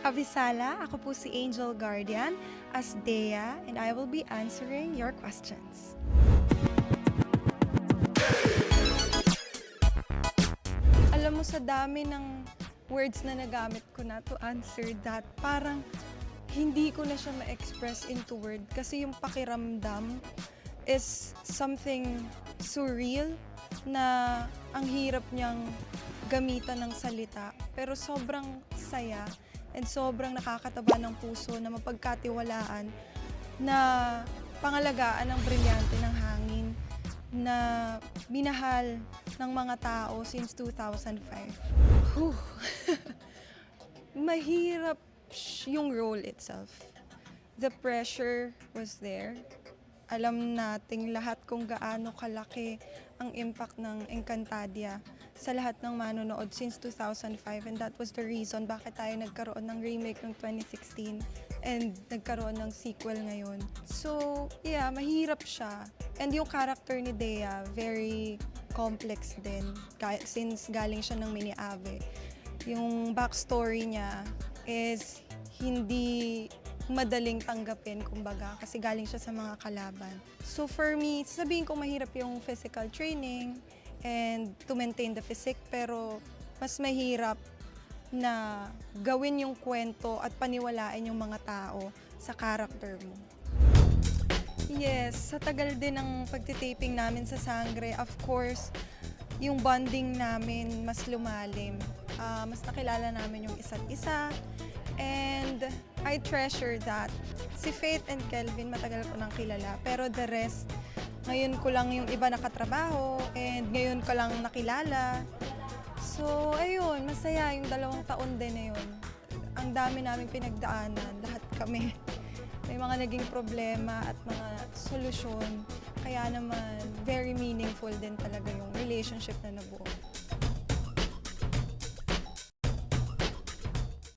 Avisala, ako po si Angel Guardian as Dea and I will be answering your questions. Alam mo, sa dami ng words na nagamit ko na to answer that, parang hindi ko na siya ma-express into word kasi yung pakiramdam is something surreal na ang hirap niyang gamitan ng salita pero sobrang saya and sobrang nakakataba ng puso na mapagkatiwalaan na pangalagaan ng brilyante ng hangin na minahal ng mga tao since 2005. Whew. Mahirap yung role itself. The pressure was there. Alam nating lahat kung gaano kalaki ang impact ng Encantadia sa lahat ng manonood since 2005 and that was the reason bakit tayo nagkaroon ng remake ng 2016 and nagkaroon ng sequel ngayon. So, yeah, mahirap siya. And yung character ni Dea, very complex din since galing siya ng Mini Ave. Yung backstory niya is hindi madaling tanggapin, kumbaga, kasi galing siya sa mga kalaban. So for me, sabihin ko mahirap yung physical training and to maintain the physique, pero mas mahirap na gawin yung kwento at paniwalain yung mga tao sa character mo. Yes, sa tagal din ng pagtitaping namin sa Sangre, of course, yung bonding namin mas lumalim. Mas nakilala namin yung isa't isa. And I treasure that. Si Faith and Kelvin, matagal ko nang kilala. Pero the rest, ngayon ko lang yung iba nakatrabaho and ngayon ko lang nakilala. So, ayun, masaya yung 2 taon din na yun. Ang dami naming pinagdaanan, lahat kami. May mga naging problema at mga solusyon. Kaya naman, very meaningful din talaga yung relationship na nabuo.